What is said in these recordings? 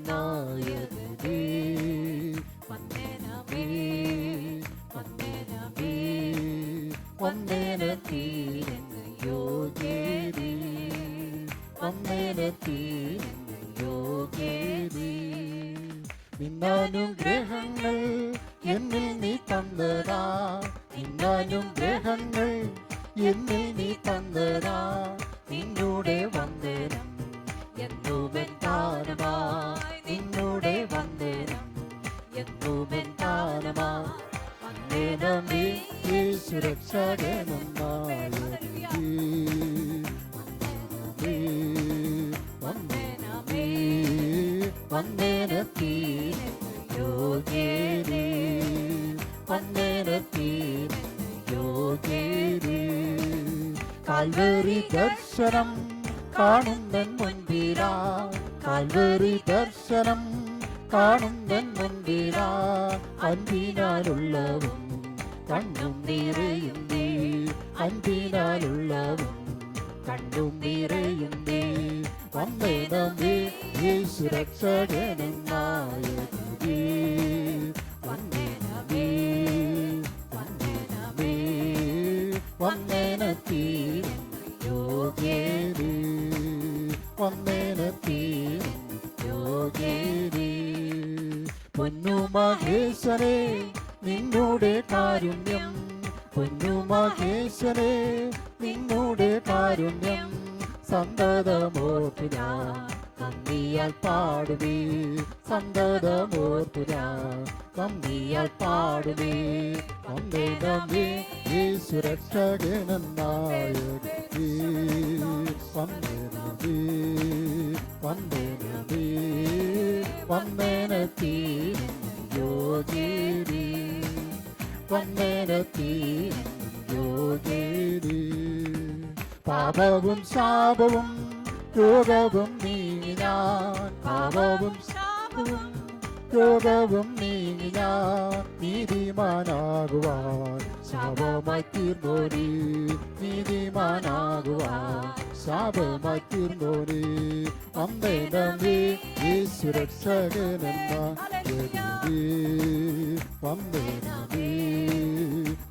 യേശുരക്ഷകനായകനേ വന്ദനമേ വന്ദനമേ വന്ദനത്തിന് യോഗ്യനേ വന്ദനത്തിന് യോഗ്യനേ നിന്നാനുഗ്രഹങ്ങൾ എന്നിൽ നീ തന്നതാ നിന്നാനുഗ്രഹങ്ങൾ എന്നിൽ നീ തന്നതാ നിന്നോടെ വന്ദനം എന്നുമെൻ താരമായി നിന്നോടെ വന്ദനം എന്നുമെൻ താരമായി വന്ദനമേ യേശുരക്ഷകനായകനേ വന്ദനമേ വന്ദനത്തിന് യോഗ്യനേ വന്ദനത്തിന് യോഗ്യനേ കാൽവരി ദർശനം കാണുന്നൻ മുൻപിലാ കാൽവരി ദർശനം കാണുന്നൻ മുൻപിലാ അൻപിനാലുള്ളവും കണ്ണും നിറയുന്നേ അൻപിനാലുള്ളവും കണ്ണും നിറയുന്നേ വന്ദനമേ യേശുരക്ഷകനായകനേ വന്ദനമേ വന്ദനമേ വന്ദനത്തിന് യോഗ്യനേ വന്ദനത്തിന് യോഗ്യനേ പൊന്നു മഹേശ്വരേ നിന്നോടെ കാരുണ്യം പൊന്നു മഹേശ്വരേ നിന്നോടെ കാരുണ്യം സന്തതമോർത്തുരാ നന്ദിയാൽ പാടുമേ സന്തതമോർത്തുരാ നന്ദിയാൽ പാടുമേ വന്ദനമേ യേശുരക്ഷകനായകനേ വന്ദനമേ വന്ദനമേ വന്ദനത്തിന് യോഗ്യനേ വന്ദനത്തിന് യോഗ്യനേ പാപവും ശാപവും രോഗവും നീങ്ങി ഞാൻ പാപവും ശാപവും രോഗവും നീങ്ങി ഞാൻ നീതിമാനാകുവാൻ ശാപമായി തീർന്നോരേ നീതിമാനാകുവാൻ ശാപമായി തീർന്നോരേ വന്ദനമേ യേശുരക്ഷകനായകനേ വന്ദനമേ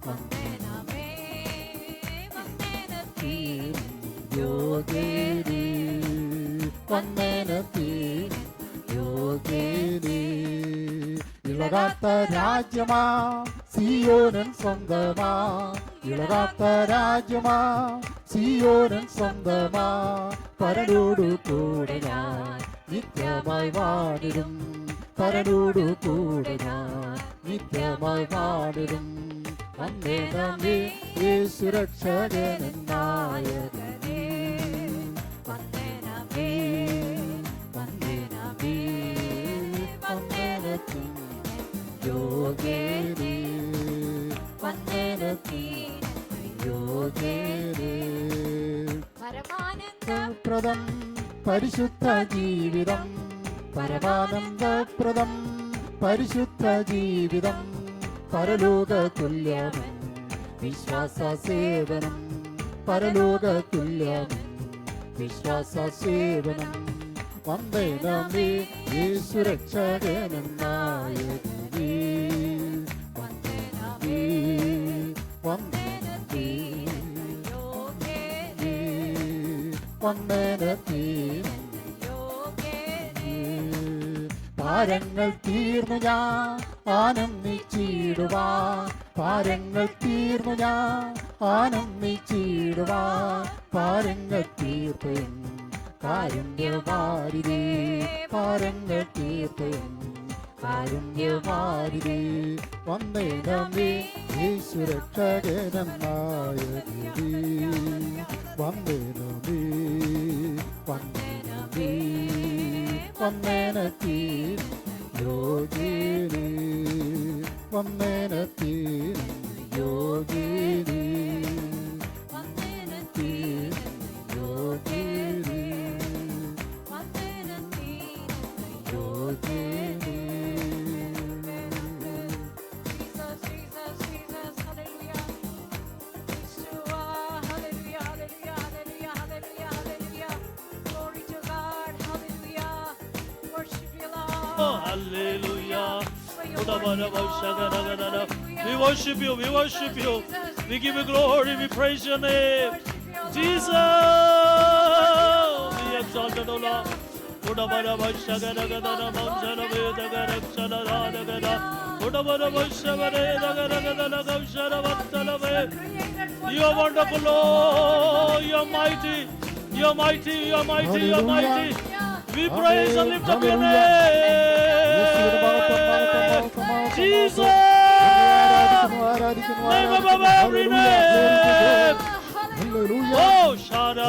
വന്ദനമേ യോഗ്യനേ വന്ദനത്തിന് യോഗ്യനേ ഇളകാത്ത രാജ്യമാ സിയോനൻ സ്വന്തമാ ഇളകാത്ത രാജ്യമാ സിയോനൻ സ്വന്തമാ പരനോടു കൂടെ ഞാൻ നിത്യമായി വാണിടും പരനോടു കൂടെ ഞാൻ നിത്യമായി വാണിടും വന്ദനമേ യേശുരക്ഷകനായകനേ വന്ദനമേ വന്ദനമേ വന്ദനത്തിന് യോഗ്യനേ വന്ദനത്തിന് യോഗ്യനേ പരമാനന്ദപ്രദം പരിശുദ്ധ ജീവിതം പരമാനന്ദപ്രദം പരിശുദ്ധ ജീവിതം പരലോക തുല്യമൻ വിശ്വാസ സേവനം പരലോക തുല്യമൻ വിശ്വാസ സേവനം വന്ദനമേ യേശുരക്ഷകനായകനേ വന്ദനമേ വന്ദനമേ വന്ദനത്തിന് ഭാരങ്ങൾ തീർന്നു ഞാൻ ആനന്ദിച്ചിടുവാൻ ഭാരങ്ങൾ തീർന്നു ഞാൻ ആനന്ദിച്ചിടുവാൻ ഭാരങ്ങൾ തീർത്തൻ കാരുണ്യവാരിതേ ഭാരങ്ങൾ തീർത്തൻ കാരുണ്യവാരിതേ വന്ദനമേ യേശുരക്ഷകനായകനേ വന്ദനമേ വന്ദനമേ വന്ദനത്തിന് യോഗ്യനേ വന്ദനത്തിന് യോഗ്യനേ വന്ദനത്തിന് യോഗ്യനേ വന്ദനത്തിന് യോഗ്യനേ Hallelujah, hallelujah, hallelujah, hallelujah, hallelujah. Glory to God, hallelujah. Hallelujah. We worship you, we worship you. We give you glory, we praise your name. Jesus, we exalt you, Lord. You are wonderful, Lord. You are mighty. You are mighty. You are mighty. You are mighty. We praise and lift up your name. Jesus. Name above every name. Oh, Shada.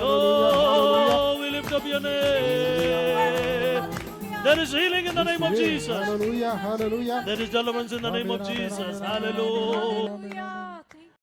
Oh, we lift up your name. There is healing in the name of Jesus. Hallelujah, hallelujah. There is deliverance in the name of Jesus. Hallelujah.